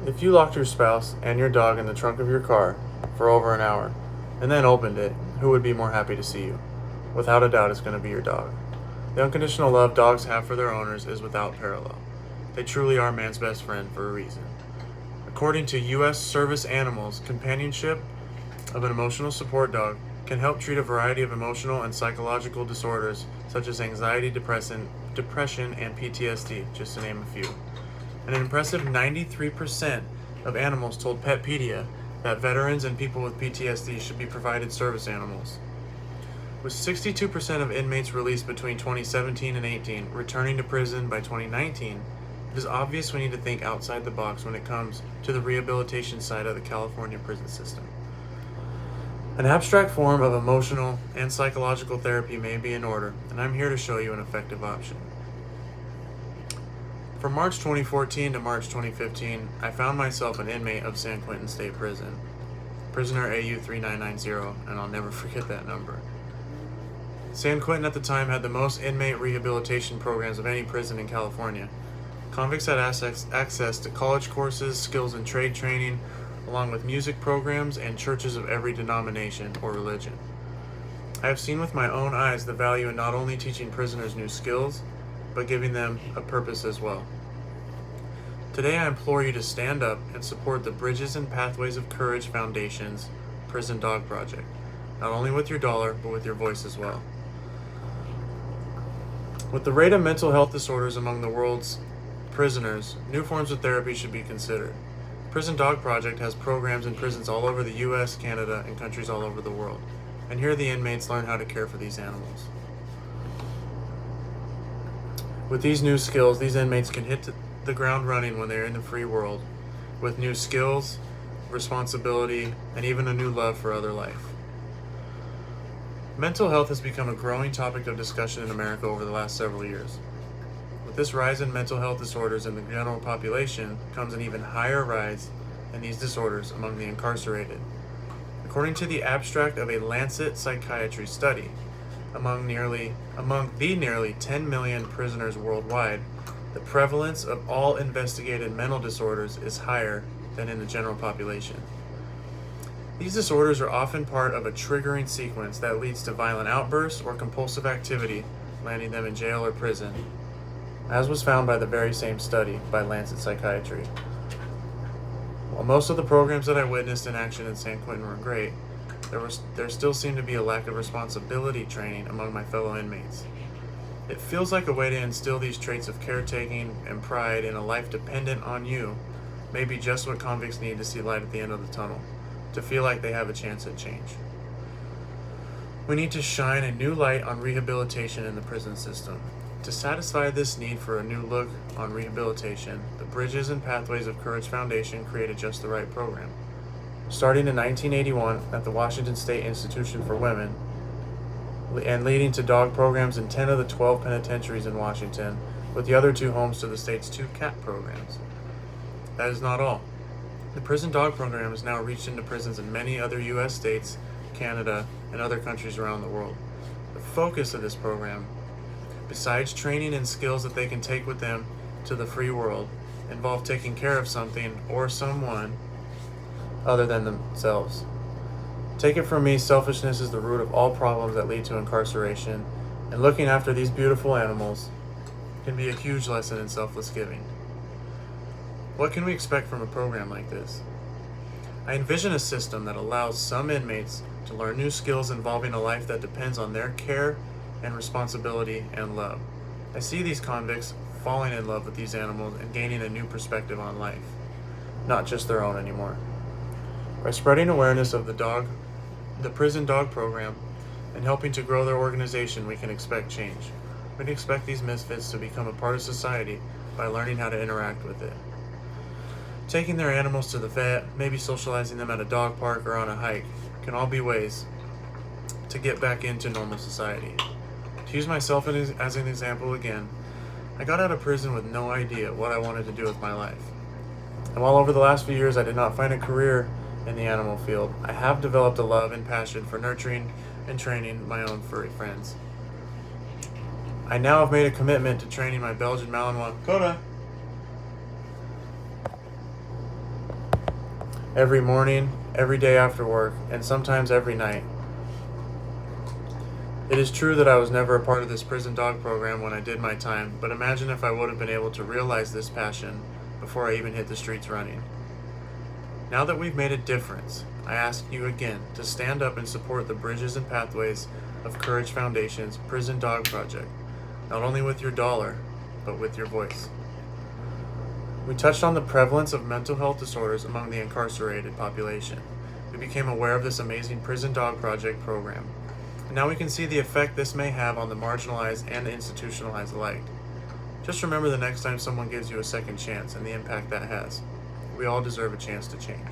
If you locked your spouse and your dog in the trunk of your car for over an hour and then opened it, who would be more happy to see you? Without a doubt, it's going to be your dog. The unconditional love dogs have for their owners is without parallel. They truly are man's best friend for a reason. According to U.S. Service Animals, companionship of an emotional support dog can help treat a variety of emotional and psychological disorders such as anxiety, depression, and PTSD, just to name a few. And an impressive 93% of animals told Petpedia that veterans and people with PTSD should be provided service animals. With 62% of inmates released between 2017 and 18 returning to prison by 2019, it is obvious we need to think outside the box when it comes to the rehabilitation side of the California prison system. An abstract form of emotional and psychological therapy may be in order, and I'm here to show you an effective option. From March 2014 to March 2015, I found myself an inmate of San Quentin State Prison, prisoner AU 3990, and I'll never forget that number. San Quentin at the time had the most inmate rehabilitation programs of any prison in California. Convicts had access to college courses, skills and trade training, along with music programs and churches of every denomination or religion. I have seen with my own eyes the value in not only teaching prisoners new skills, but giving them a purpose as well. Today I implore you to stand up and support the Bridges and Pathways of Courage Foundation's Prison Dog Project, not only with your dollar, but with your voice as well. With the rate of mental health disorders among the world's prisoners, new forms of therapy should be considered. Prison Dog Project has programs in prisons all over the U.S., Canada, and countries all over the world. And here the inmates learn how to care for these animals. With these new skills, these inmates can hit the ground running when they're in the free world, with new skills, responsibility, and even a new love for other life. Mental health has become a growing topic of discussion in America over the last several years. With this rise in mental health disorders in the general population comes an even higher rise in these disorders among the incarcerated. According to the abstract of a Lancet psychiatry study, among the nearly 10 million prisoners worldwide, the prevalence of all investigated mental disorders is higher than in the general population. These disorders are often part of a triggering sequence that leads to violent outbursts or compulsive activity, landing them in jail or prison, as was found by the very same study by Lancet Psychiatry. While most of the programs that I witnessed in action in San Quentin were great, there still seemed to be a lack of responsibility training among my fellow inmates. It feels like a way to instill these traits of caretaking and pride in a life dependent on you may be just what convicts need to see light at the end of the tunnel, to feel like they have a chance at change. We need to shine a new light on rehabilitation in the prison system. To satisfy this need for a new look on rehabilitation, the Bridges and Pathways of Courage Foundation created Just the Right program. Starting in 1981 at the Washington State Institution for Women, and leading to dog programs in 10 of the 12 penitentiaries in Washington, with the other 2 homes to the state's 2 cat programs. That is not all. The prison dog program has now reached into prisons in many other U.S. states, Canada, and other countries around the world. The focus of this program, besides training and skills that they can take with them to the free world, involve taking care of something or someone other than themselves. Take it from me, selfishness is the root of all problems that lead to incarceration, and looking after these beautiful animals can be a huge lesson in selfless giving. What can we expect from a program like this? I envision a system that allows some inmates to learn new skills involving a life that depends on their care and responsibility and love. I see these convicts falling in love with these animals and gaining a new perspective on life, not just their own anymore. By spreading awareness of the prison dog program, and helping to grow their organization, we can expect change. We can expect these misfits to become a part of society by learning how to interact with it. Taking their animals to the vet, maybe socializing them at a dog park or on a hike, can all be ways to get back into normal society. To use myself as an example again, I got out of prison with no idea what I wanted to do with my life. And while over the last few years I did not find a career in the animal field, I have developed a love and passion for nurturing and training my own furry friends. I now have made a commitment to training my Belgian Malinois, Coda, every morning, every day after work, and sometimes every night. It is true that I was never a part of this prison dog program when I did my time, but imagine if I would have been able to realize this passion before I even hit the streets running. Now that we've made a difference, I ask you again to stand up and support the Bridges and Pathways of Courage Foundation's Prison Dog Project, not only with your dollar, but with your voice. We touched on the prevalence of mental health disorders among the incarcerated population. We became aware of this amazing Prison Dog Project program. And now we can see the effect this may have on the marginalized and the institutionalized alike. Just remember the next time someone gives you a second chance and the impact that has. We all deserve a chance to change.